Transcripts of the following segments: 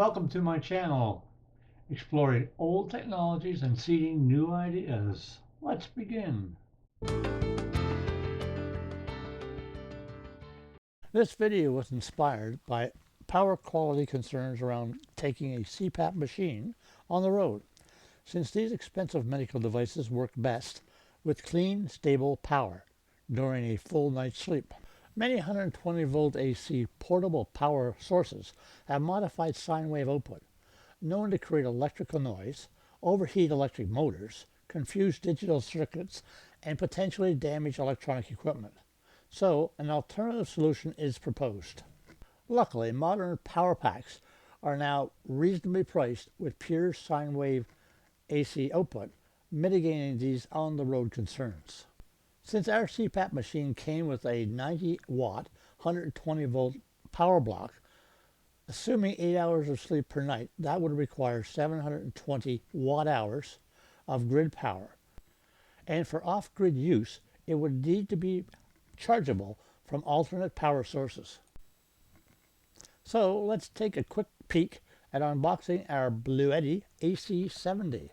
Welcome to my channel, exploring old technologies and seeding new ideas. Let's begin. This video was inspired by power quality concerns around taking a CPAP machine on the road, since these expensive medical devices work best with clean, stable power during a full night's sleep. Many 120 volt AC portable power sources have modified sine wave output, known to create electrical noise, overheat electric motors, confuse digital circuits, and potentially damage electronic equipment. So, an alternative solution is proposed. Luckily, modern power packs are now reasonably priced with pure sine wave AC output, mitigating these on-the-road concerns. Since our CPAP machine came with a 90 watt, 120 volt power block, assuming 8 hours of sleep per night, that would require 720 watt hours of grid power. And for off-grid use, it would need to be chargeable from alternate power sources. So let's take a quick peek at unboxing our Bluetti AC70.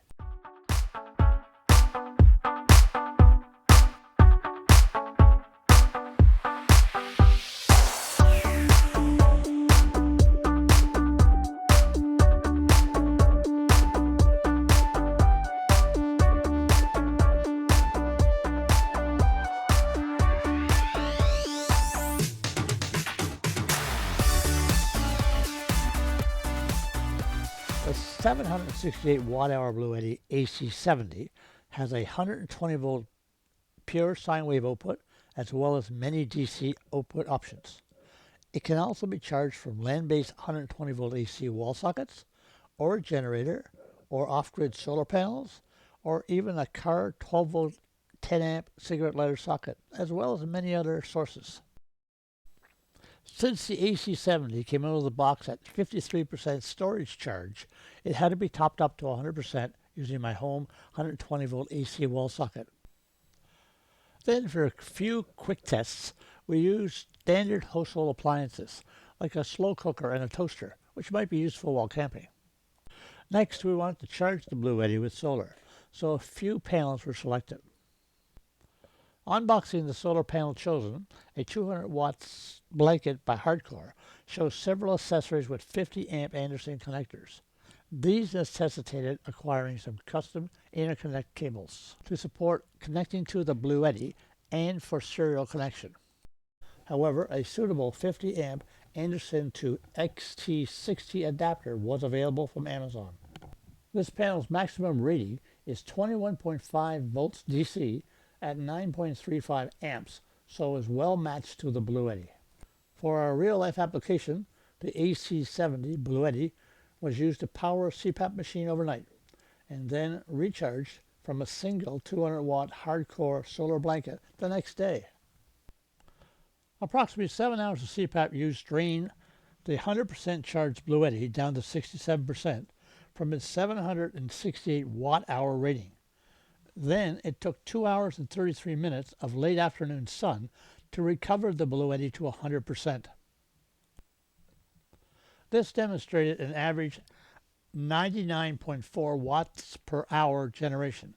The 768 watt hour Bluetti AC70 has a 120 volt pure sine wave output as well as many DC output options. It can also be charged from land-based 120 volt AC wall sockets, or a generator, or off-grid solar panels, or even a car 12 volt 10 amp cigarette lighter socket, as well as many other sources. Since the AC70 came out of the box at 53% storage charge, it had to be topped up to 100% using my home 120 volt AC wall socket. Then for a few quick tests, we used standard household appliances like a slow cooker and a toaster, which might be useful while camping. Next, we wanted to charge the Bluetti with solar, so a few panels were selected. Unboxing the solar panel chosen, a 200 watts blanket by HardKorr, shows several accessories with 50 amp Anderson connectors. These necessitated acquiring some custom interconnect cables to support connecting to the Bluetti and for serial connection. However, a suitable 50 amp Anderson to XT60 adapter was available from Amazon. This panel's maximum rating is 21.5 volts DC at 9.35 amps, so is well matched to the Bluetti. For our real-life application, the AC70 Bluetti was used to power a CPAP machine overnight, and then recharged from a single 200 watt HardKorr solar blanket the next day. Approximately 7 hours of CPAP use drained the 100% charged Bluetti down to 67% from its 768 watt hour rating. Then it took 2 hours and 33 minutes of late afternoon sun to recover the Bluetti to 100%. This demonstrated an average 99.4 watts per hour generation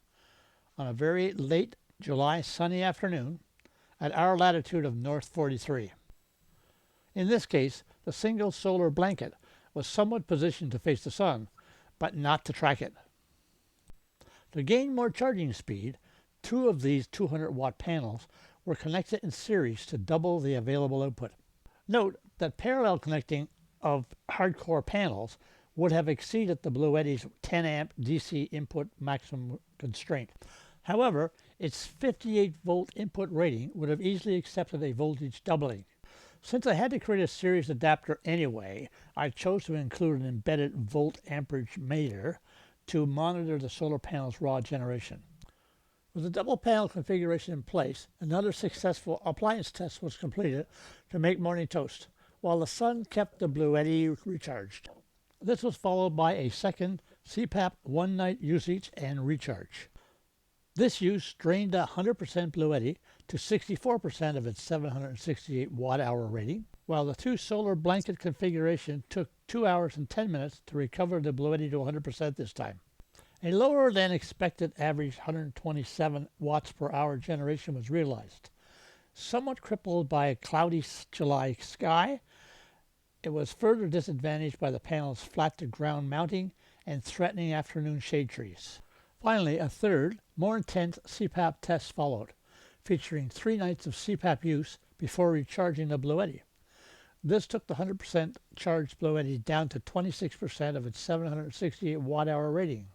on a very late July sunny afternoon at our latitude of North 43. In this case, the single solar blanket was somewhat positioned to face the sun, but not to track it. To gain more charging speed, 2 of these 200 watt panels were connected in series to double the available output. Note that parallel connecting of HardKorr panels would have exceeded the Bluetti's 10 amp DC input maximum constraint. However, its 58 volt input rating would have easily accepted a voltage doubling. Since I had to create a series adapter anyway, I chose to include an embedded volt amperage meter to monitor the solar panel's raw generation. With the double panel configuration in place, another successful appliance test was completed to make morning toast, while the sun kept the Bluetti recharged. This was followed by a second CPAP one night usage and recharge. This use drained 100% Bluetti to 64% of its 768 watt hour rating, while the 2 solar blanket configuration took 2 hours and 10 minutes to recover the Bluetti to 100% this time. A lower than expected average 127 watts per hour generation was realized. Somewhat crippled by a cloudy July sky, it was further disadvantaged by the panel's flat-to-ground mounting and threatening afternoon shade trees. Finally, a third, more intense CPAP test followed, featuring 3 nights of CPAP use before recharging the Bluetti. This took the 100% charged Bluetti down to 26% of its 768 watt-hour rating.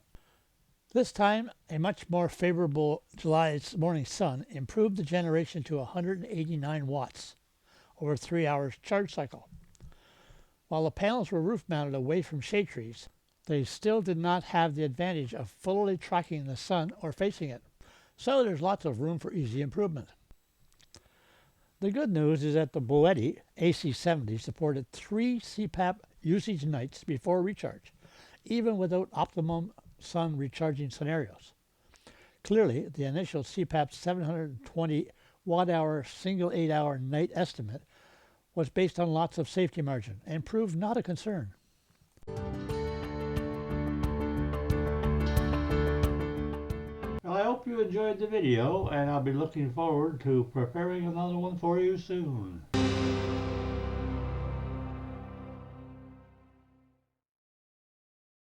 This time, a much more favorable July morning sun improved the generation to 189 watts over 3 hours charge cycle. While the panels were roof-mounted away from shade trees, they still did not have the advantage of fully tracking the sun or facing it, so there's lots of room for easy improvement. The good news is that the Bluetti AC70 supported 3 CPAP usage nights before recharge, even without optimum sun recharging scenarios. Clearly, the initial CPAP 720 watt-hour single 8-hour night estimate was based on lots of safety margin and proved not a concern. Well, I hope you enjoyed the video, and I'll be looking forward to preparing another one for you soon.